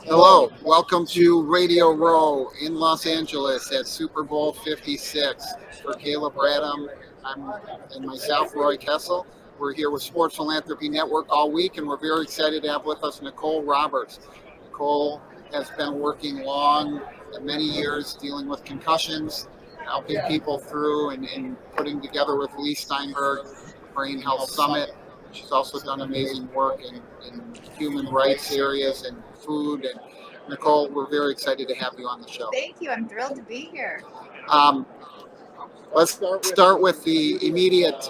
Hello, welcome to Radio Row in Los Angeles at Super Bowl 56. For Caleb Radham, I'm and myself, Roy Kessel. We're here with Sports Philanthropy Network all week, and we're very excited to have with us Nicole Roberts. Nicole has been working long, many years, dealing with concussions, helping people through, and putting together with Lee Steinberg the Brain Health Summit. She's also done amazing work in human rights areas and food. And Nicole, we're very excited to have you on the show. Thank you. I'm thrilled to be here. Um, let's start with the immediate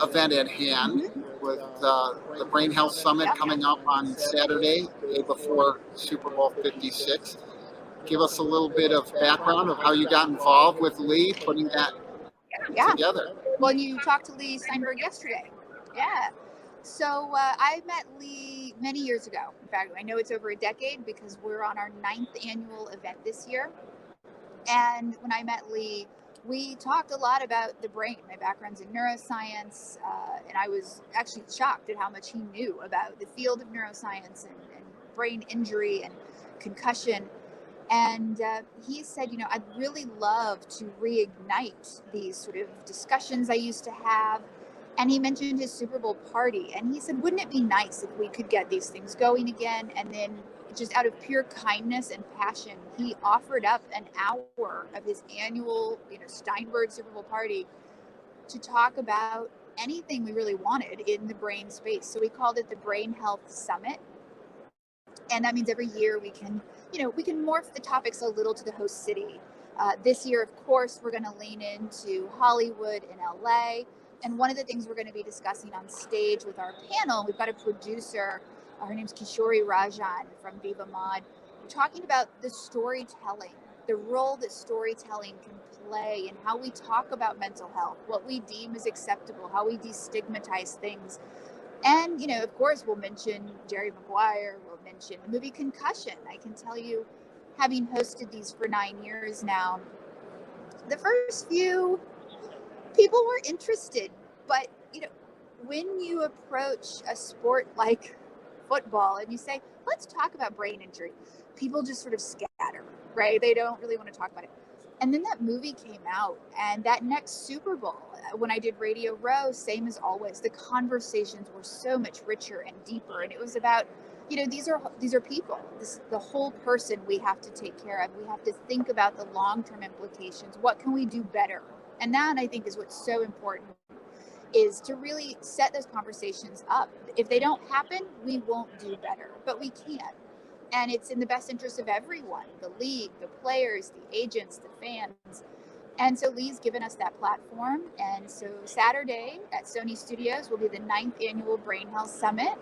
event at hand with the Brain Health Summit coming up on Saturday, day before Super Bowl 56. Give us a little bit of background of how you got involved with Lee putting that together. Well, you talked to Lee Steinberg yesterday. Yeah. So I met Lee many years ago. In fact, I know it's over a decade because we're on our 9th annual event this year. And when I met Lee, we talked a lot about the brain. My background's in neuroscience, and I was actually shocked at how much he knew about the field of neuroscience and brain injury and concussion. And he said, I'd really love to reignite these sort of discussions I used to have. And he mentioned his Super Bowl party. And he said, wouldn't it be nice if we could get these things going again? And then just out of pure kindness and passion, he offered up an hour of his annual, Steinberg Super Bowl party to talk about anything we really wanted in the brain space. So we called it the Brain Health Summit. And that means every year we can morph the topics a little to the host city. This year, of course, we're going to lean into Hollywood and LA. And one of the things we're going to be discussing on stage with our panel, we've got a producer, her name's Kishori Rajan from Viva Mod, talking about the storytelling, the role that storytelling can play in how we talk about mental health, what we deem as acceptable, how we destigmatize things. And, of course, we'll mention Jerry Maguire, we'll mention the movie Concussion. I can tell you, having hosted these for 9 years now, the first few people were interested. But, when you approach a sport like football and you say, let's talk about brain injury, people just sort of scatter, right? They don't really want to talk about it. And then that movie came out, and that next Super Bowl, when I did Radio Row, same as always, the conversations were so much richer and deeper. And it was about, these are people. The whole person we have to take care of. We have to think about the long-term implications. What can we do better? And that, I think, is what's so important, is to really set those conversations up. If they don't happen, we won't do better, but we can. And it's in the best interest of everyone, the league, the players, the agents, the fans. And so Lee's given us that platform. And so Saturday at Sony Studios will be the 9th annual Brain Health Summit.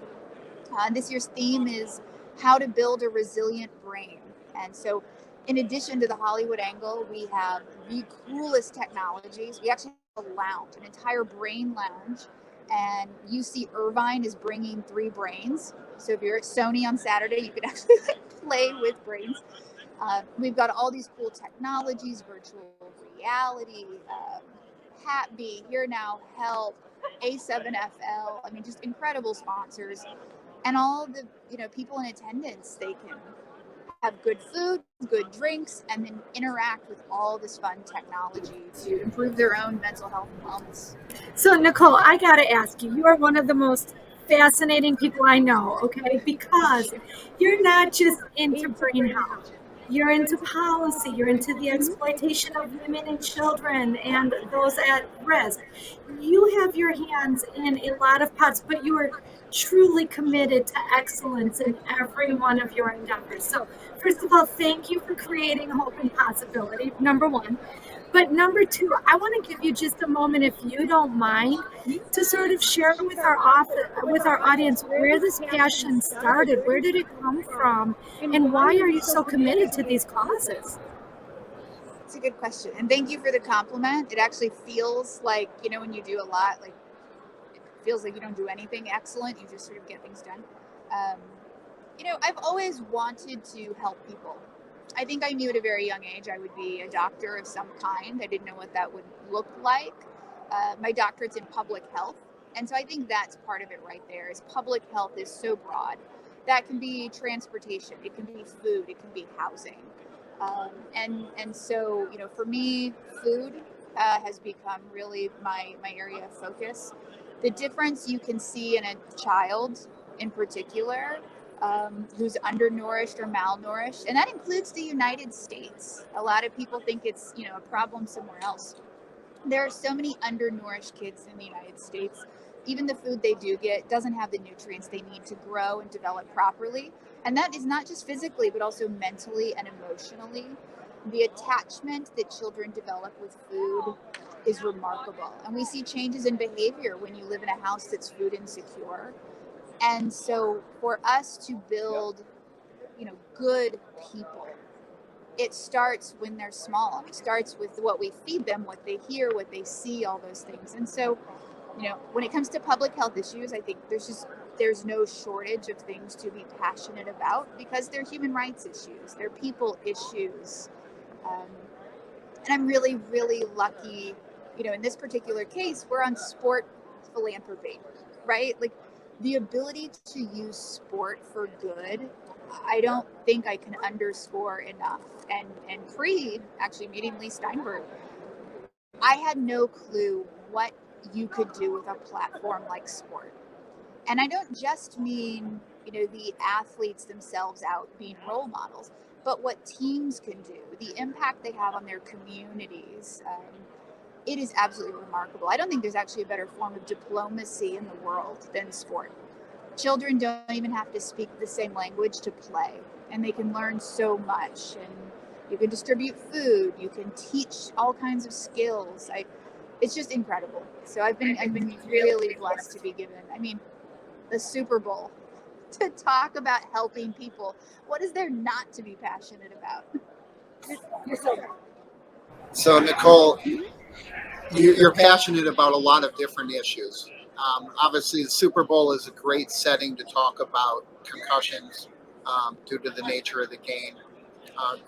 This year's theme is how to build a resilient brain. And so in addition to the Hollywood angle, we have the coolest technologies. We actually have a lounge, an entire brain lounge. And UC Irvine is bringing 3 brains. So if you're at Sony on Saturday, you can actually play with brains. We've got all these cool technologies, virtual reality, HAPB, Here Now Health, A7FL. I mean, just incredible sponsors. And all the people in attendance, they can have good food, good drinks, and then interact with all this fun technology to improve their own mental health and wellness. So, Nicole, I got to ask you, you are one of the most fascinating people I know, okay? Because you're not just into brain health. You're into policy. You're into the exploitation of women and children and those at risk. You have your hands in a lot of pots, but you are truly committed to excellence in every one of your endeavors. So, first of all, thank you for creating hope and possibility, number one. But number two, I want to give you just a moment, if you don't mind, to sort of share with our audience where this passion started. Where did it come from? And why are you so committed to these causes? It's a good question. And thank you for the compliment. It actually feels like, when you do a lot, like it feels like you don't do anything excellent. You just sort of get things done. I've always wanted to help people. I think I knew at a very young age I would be a doctor of some kind. I didn't know what that would look like. My doctorate's in public health. And so I think that's part of it right there, is public health is so broad. That can be transportation, it can be food, it can be housing. And so, for me, food has become really my area of focus. The difference you can see in a child in particular who's undernourished or malnourished, and that includes the United States. A lot of people think it's, a problem somewhere else. There are so many undernourished kids in the United States. Even the food they do get doesn't have the nutrients they need to grow and develop properly. And that is not just physically, but also mentally and emotionally. The attachment that children develop with food is remarkable. And we see changes in behavior when you live in a house that's food insecure. And so for us to build, good people, it starts when they're small. It starts with what we feed them, what they hear, what they see, all those things. And so, when it comes to public health issues, I think there's no shortage of things to be passionate about because they're human rights issues, they're people issues. And I'm really, really lucky, in this particular case, we're on sport philanthropy, right? Like the ability to use sport for good, I don't think I can underscore enough. And actually meeting Lee Steinberg, I had no clue what you could do with a platform like sport. And I don't just mean, the athletes themselves out being role models, but what teams can do, the impact they have on their communities. It is absolutely remarkable. I don't think there's actually a better form of diplomacy in the world than sport. Children don't even have to speak the same language to play, and they can learn so much. And you can distribute food, you can teach all kinds of skills. It's just incredible. So I've been really blessed to be given, the Super Bowl to talk about helping people. What is there not to be passionate about? So, Nicole, you're passionate about a lot of different issues. Obviously, the Super Bowl is a great setting to talk about concussions due to the nature of the game.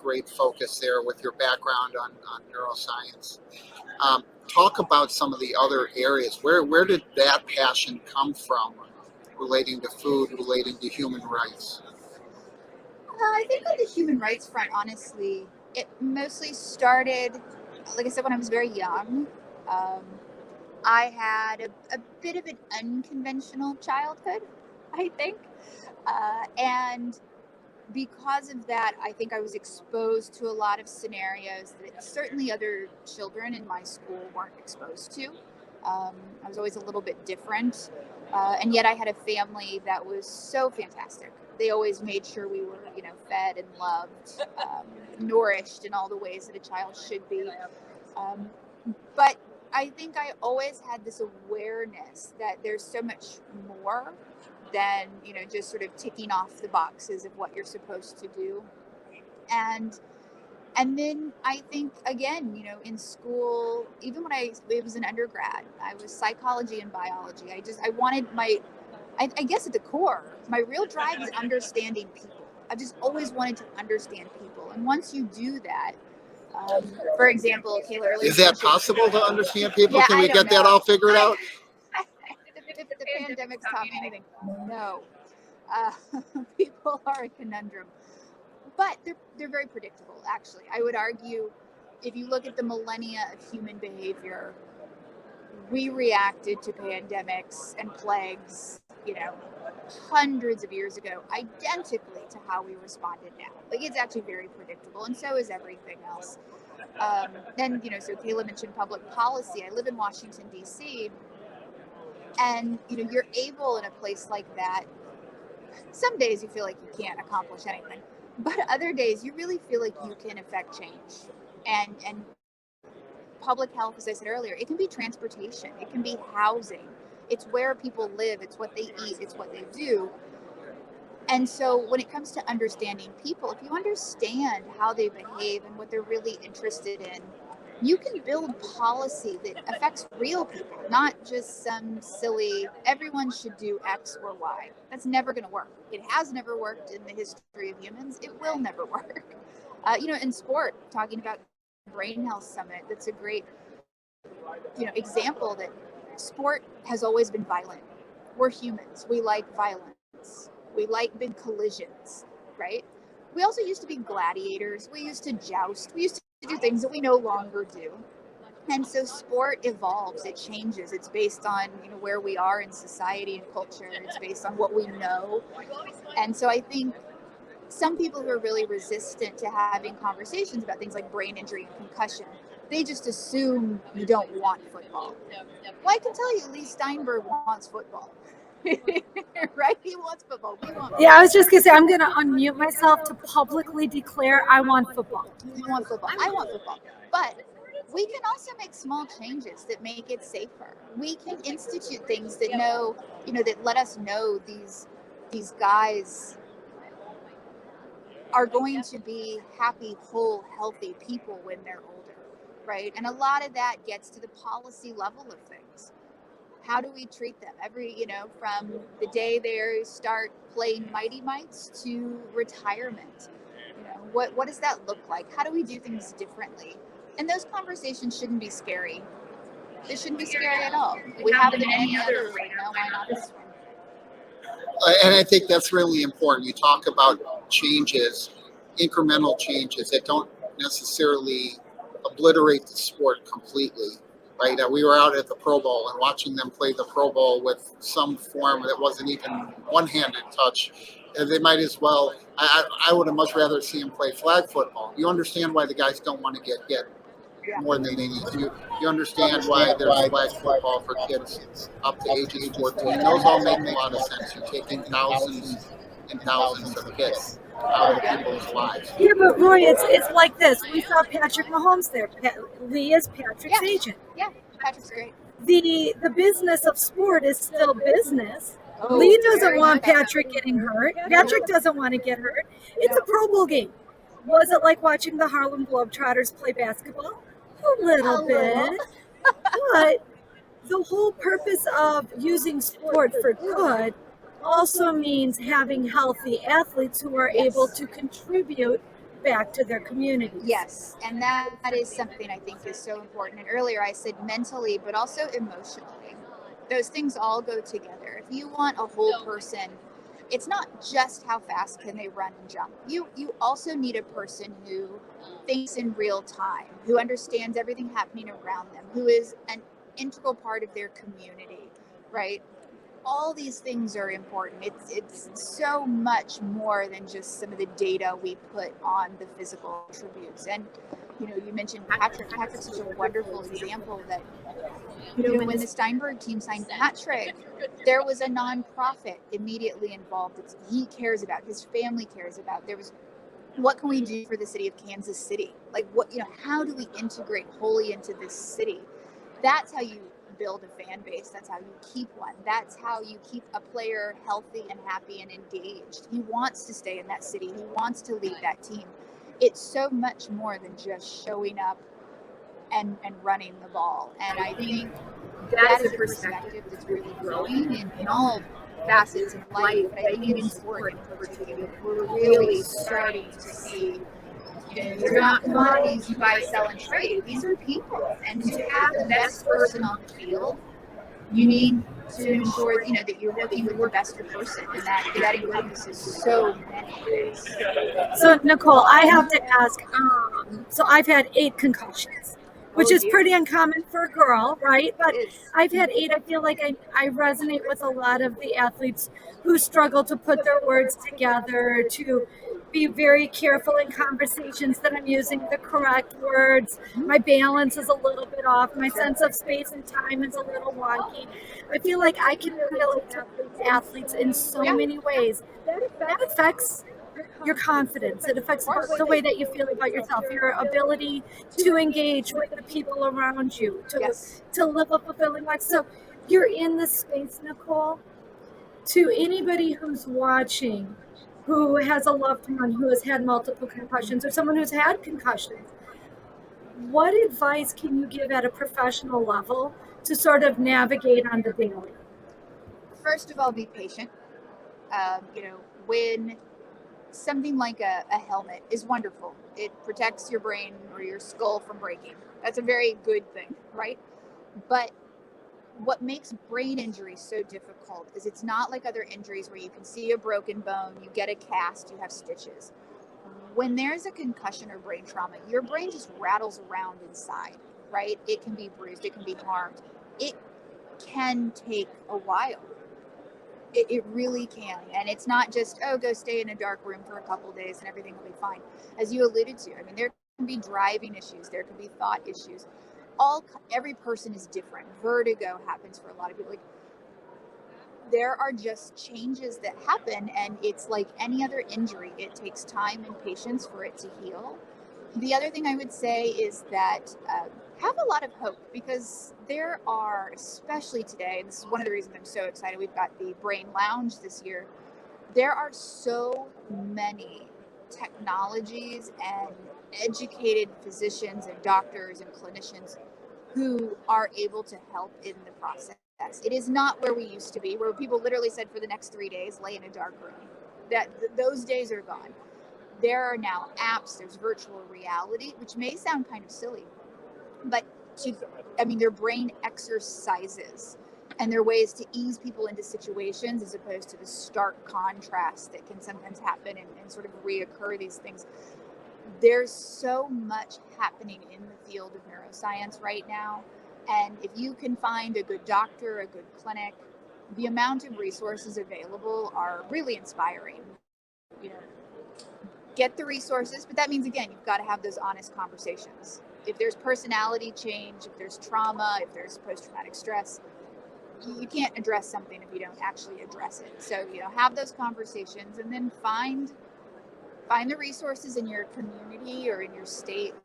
Great focus there with your background on neuroscience. Talk about some of the other areas. Where did that passion come from relating to food, relating to human rights? I think on the human rights front, honestly, it mostly started, like I said, when I was very young. I had a bit of an unconventional childhood, I think. And because of that, I think I was exposed to a lot of scenarios that certainly other children in my school weren't exposed to. I was always a little bit different. And yet I had a family that was so fantastic. They always made sure we were, fed and loved, nourished in all the ways that a child should be. But I think I always had this awareness that there's so much more than, just sort of ticking off the boxes of what you're supposed to do. And then I think, again, in school, even when I was an undergrad, I was psychology and biology. I wanted I guess at the core, my real drive is understanding people. I just always wanted to understand people. And once you do that, for example, Kayla earlier Is that possible to understand people? Yeah, Can we get that all figured out? If the pandemic's taught me anything, no. Uh, People are a conundrum. But they're very predictable, actually. I would argue, if you look at the millennia of human behavior, we reacted to pandemics and plagues, hundreds of years ago, identically to how we responded now. Like, it's actually very predictable, and so is everything else. Then, so Kayla mentioned public policy. I live in Washington, D.C., and, you're able in a place like that. Some days you feel like you can't accomplish anything, but other days you really feel like you can affect change. And public health, as I said earlier, it can be transportation, it can be housing, it's where people live, it's what they eat, it's what they do. And so when it comes to understanding people, if you understand how they behave and what they're really interested in, you can build policy that affects real people, not just some silly, everyone should do X or Y. That's never going to work. It has never worked in the history of humans. It will never work. In sport, talking about Brain Health Summit, that's a great, example that sport has always been violent. We're humans. We like violence. We like big collisions, right? We also used to be gladiators. We used to joust. We used to do things that we no longer do. And so sport evolves, it changes. It's based on, where we are in society and culture. It's based on what we know. And so I think some people who are really resistant to having conversations about things like brain injury and concussion, they just assume you don't want football. Well, I can tell you, Lee Steinberg wants football. Right? He wants football. We want football. Yeah, I was just going to say, I'm going to unmute myself to publicly declare I want football. You want football. I want football. But we can also make small changes that make it safer. We can institute things that that let us know these guys are going to be happy, whole, healthy people when they're older, right? And a lot of that gets to the policy level of things. How do we treat them? From the day they start playing Mighty Mites to retirement. What does that look like? How do we do things differently? And those conversations shouldn't be scary. They shouldn't be scary at all. We have them in any other arena. Why not this one? And I think that's really important. You talk about changes, incremental changes that don't necessarily obliterate the sport completely. Right? We were out at the Pro Bowl and watching them play the Pro Bowl with some form that wasn't even one-handed touch. And they might as well. I would have much rather see them play flag football. You understand why the guys don't want to get hit more than they need to. You understand why there's flag football for kids up to age 14. Those all make a lot of sense. You're taking thousands and thousands of kids out of people's lives. Yeah, but Roy, it's like this. We saw Patrick Mahomes there. Lee is Patrick's agent. Yeah, Patrick's great. The business of sport is still business. Lee doesn't want Patrick getting hurt. Patrick doesn't want to get hurt. It's a Pro Bowl game. Was it like watching the Harlem Globetrotters play basketball? A little bit. But the whole purpose of using sport for good also means having healthy athletes who are able to contribute back to their communities. Yes, and that is something I think is so important. And earlier I said mentally, but also emotionally. Those things all go together. If you want a whole person, it's not just how fast can they run and jump. You also need a person who thinks in real time, who understands everything happening around them, who is an integral part of their community, right? All these things are important. It's so much more than just some of the data we put on the physical attributes. And you mentioned Patrick. Patrick's such a wonderful example that when the Steinberg team signed Patrick, there was a nonprofit immediately involved that he cares about, his family cares about. There was, what can we do for the city of Kansas City? Like how do we integrate wholly into this city? That's how you build a fan base. That's how you keep one. That's how you keep a player healthy and happy and engaged. He wants to stay in that city. He wants to lead that team. It's so much more than just showing up and running the ball. And I think that is a perspective that's really growing in all facets of life. But I think in sport in particular, we're really starting to see they're not commodities you buy, sell, and trade. These are people. And to have the best person on the field, you need to ensure that you're working with the best person, and that encompasses so many things. So Nicole, I have to ask. So I've had 8 concussions, which is pretty uncommon for a girl, right? But I've had 8. I feel like I resonate with a lot of the athletes who struggle to put their words together, to be very careful in conversations that I'm using the correct words. My balance is a little bit off. My sense of space and time is a little wonky. I feel like I can relate to athletes in so many ways. That affects your confidence. It affects the way that you feel about yourself, your ability to engage with the people around you, to live a fulfilling life. So you're in this space, Nicole. To anybody who's watching, who has a loved one who has had multiple concussions, or someone who's had concussions, what advice can you give at a professional level to sort of navigate on the daily? First of all, be patient. When something like a helmet is wonderful, it protects your brain or your skull from breaking. That's a very good thing, right? But what makes brain injury so difficult is it's not like other injuries where you can see a broken bone, you get a cast, you have stitches. When there's a concussion or brain trauma, your brain just rattles around inside, right? It can be bruised, it can be harmed. It can take a while. It really can. And it's not just, oh, go stay in a dark room for a couple days and everything will be fine. As you alluded to, I mean, there can be driving issues, there can be thought issues. Every person is different. Vertigo happens for a lot of people. Like, there are just changes that happen, and it's like any other injury. It takes time and patience for it to heal. The other thing I would say is that have a lot of hope, because there are, especially today, and this is one of the reasons I'm so excited, we've got the Brain Lounge this year. There are so many technologies and educated physicians and doctors and clinicians who are able to help in the process. It is not where we used to be, where people literally said for the next 3 days, lay in a dark room. Those days are gone. There are now apps, there's virtual reality, which may sound kind of silly, but they're brain exercises, and they're ways to ease people into situations as opposed to the stark contrast that can sometimes happen and sort of reoccur these things. There's so much happening in the field of neuroscience right now. And if you can find a good doctor, a good clinic, the amount of resources available are really inspiring. Get the resources, but that means, again, you've got to have those honest conversations. If there's personality change, if there's trauma, if there's post-traumatic stress, you can't address something if you don't actually address it. So, have those conversations, and then find the resources in your community or in your state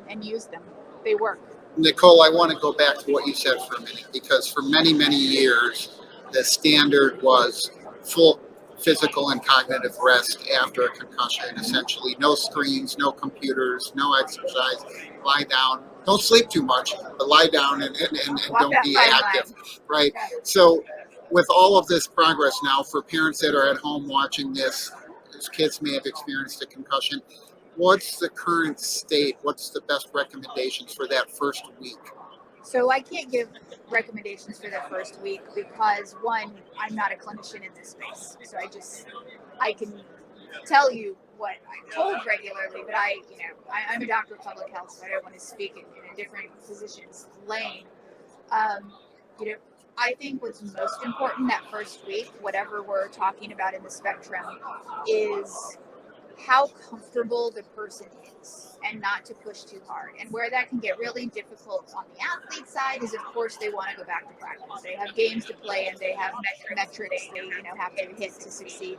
and use them. They work. Nicole, I want to go back to what you said for a minute, because for many, many years, the standard was full physical and cognitive rest after a concussion. Essentially, no screens, no computers, no exercise, lie down. Don't sleep too much, but lie down and don't be active, right? So with all of this progress now, for parents that are at home watching this, whose kids may have experienced a concussion, what's the current state? What's the best recommendations for that first week? So I can't give recommendations for the first week because, one, I'm not a clinician in this space. So I can tell you what I'm told regularly, but I'm a doctor of public health, so I don't want to speak in a different physician's lane. I think what's most important that first week, whatever we're talking about in the spectrum, is how comfortable the person is and not to push too hard. And where that can get really difficult on the athlete side is, of course, they want to go back to practice. They have games to play and they have metrics they have to hit to succeed.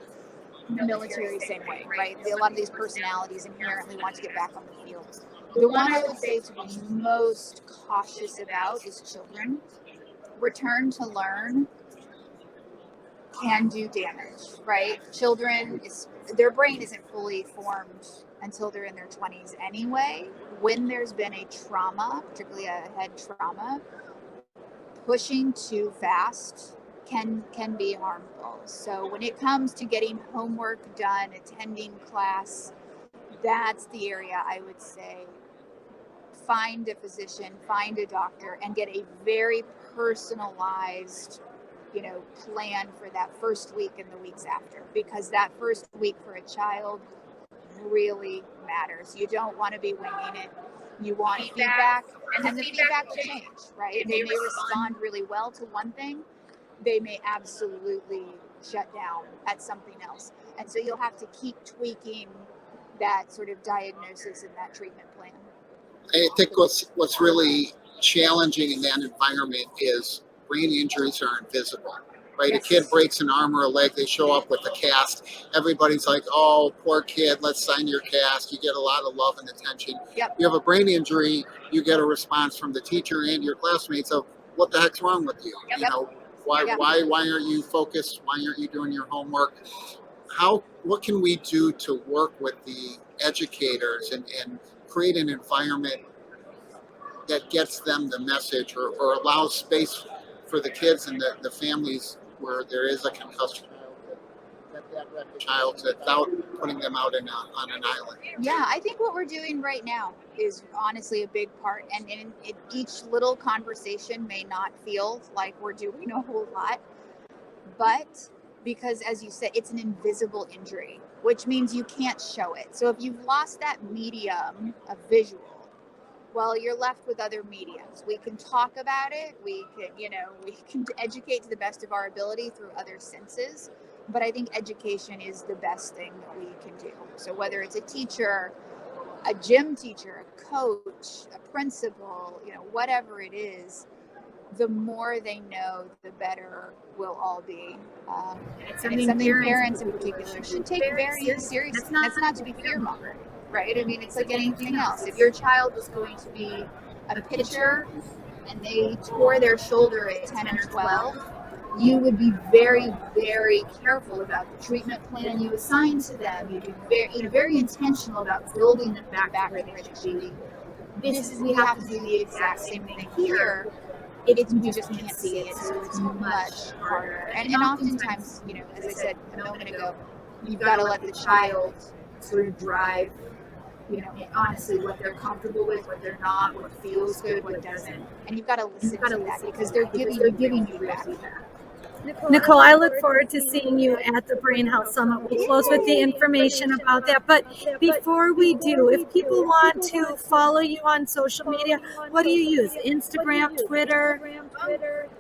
Military, same way, right? A lot of these personalities inherently want to get back on the field. The one I would say to be most cautious about is children. Return to learn can do damage, right? Children, their brain isn't fully formed until they're in their 20s anyway. When there's been a trauma, particularly a head trauma, pushing too fast can be harmful. So when it comes to getting homework done, attending class, that's the area I would say find a physician, find a doctor, and get a very personalized plan for that first week and the weeks after, because that first week for a child really matters. You don't want to be winging it. You want feedback, and the feedback will change, right? They may respond really well to one thing. They may absolutely shut down at something else. And so you'll have to keep tweaking that sort of diagnosis and that treatment plan. I think what's really challenging in that environment is brain injuries are invisible, right? Yes. A kid breaks an arm or a leg, they show up with a cast. Everybody's like, oh, poor kid, let's sign your cast. You get a lot of love and attention. Yep. You have a brain injury, you get a response from the teacher and your classmates of, what the heck's wrong with you? Yep. Why aren't you focused? Why aren't you doing your homework? What can we do to work with the educators and create an environment that gets them the message or allows space for the kids and the families where there is a concussion, that child without putting them out on an island. Yeah, I think what we're doing right now is honestly a big part. And each little conversation may not feel like we're doing a whole lot, but because, as you said, it's an invisible injury, which means you can't show it. So if you've lost that medium of visual, well, you're left with other mediums. We can talk about it. We can educate to the best of our ability through other senses. But I think education is the best thing that we can do. So whether it's a teacher, a gym teacher, a coach, a principal, whatever it is, the more they know, the better we'll all be. It's something parents in particular should take very seriously. That's not to be fear-mongering, right? I mean, it's like anything else. If your child was going to be a pitcher and they tore their shoulder at 10 or 12, you would be very, very careful about the treatment plan you assign to them. You'd be very intentional about building them back where they should be. We have to do the exact same thing here. You just can't see it, so it's much harder. And oftentimes, as I said a moment ago, you've got to let the child sort of drive, honestly, what they're comfortable with, what they're not, what feels good, what doesn't. And you've got to listen to that because they're giving you feedback. Nicole, I look forward to seeing you at the Brain Health Summit. We'll close with the information about that. But before we do, if people want to follow you on social media, what do you use? Instagram, Twitter?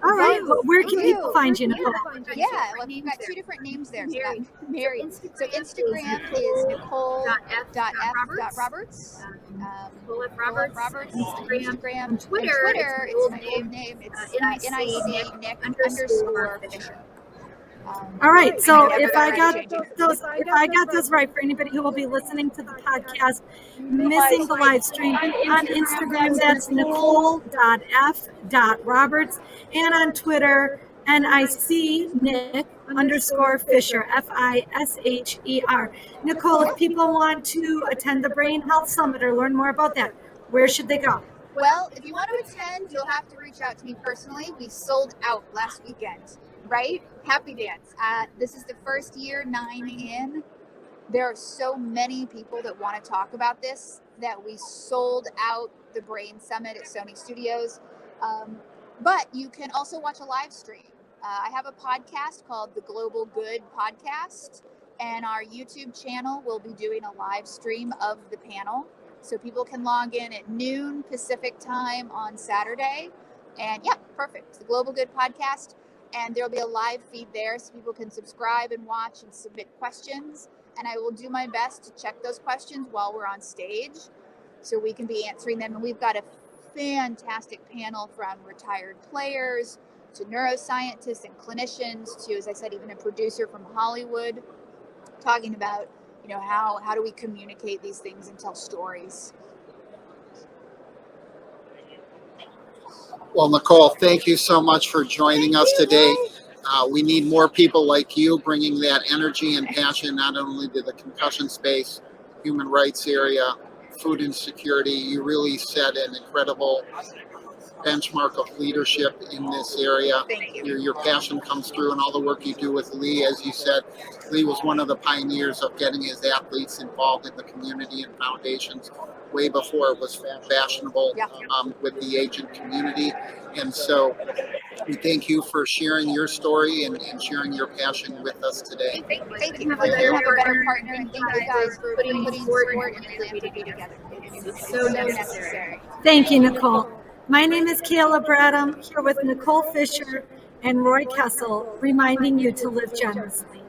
All right. Where can people find you, Nicole? Yeah, well, you've got two different names there. Mary. So Instagram is Nicole.f.roberts. Roberts. Instagram. And Twitter, it's my old name. It's NIC_Fisher. All right. So if I got those right, for anybody who will be listening to the podcast, missing the live stream, on Instagram that's Nicole.f.roberts, and on Twitter NIC_Fisher, FISHER. Nicole, if people want to attend the Brain Health Summit or learn more about that, where should they go? Well, if you want to attend, you'll have to reach out to me personally. We sold out last weekend, right? Happy dance. This is the first year, 9 in. There are so many people that want to talk about this that we sold out the Brain Summit at Sony Studios. But you can also watch a live stream. I have a podcast called the Global Good Podcast, and our YouTube channel will be doing a live stream of the panel. So people can log in at noon Pacific time on Saturday. And yeah, perfect. It's the Global Good Podcast. And there'll be a live feed there so people can subscribe and watch and submit questions. And I will do my best to check those questions while we're on stage so we can be answering them. And we've got a fantastic panel from retired players to neuroscientists and clinicians to, as I said, even a producer from Hollywood talking about how do we communicate these things and tell stories. Well, Nicole, thank you so much for joining us today. We need more people like you bringing that energy and passion not only to the concussion space, human rights area, food insecurity. You really set an incredible benchmark of leadership in this area. Thank you. Your passion comes through in all the work you do with Lee. As you said, Lee was one of the pioneers of getting his athletes involved in the community and foundations way before it was fashionable with the agent community. And so we thank you for sharing your story and sharing your passion with us today. Thank you. I couldn't have a better partner, and thank you guys for putting sport and philanthropy together. It's so necessary. Thank you, Nicole. My name is Kayla Bradham, here with Nicole Fisher and Roy Kessel, reminding you to live generously.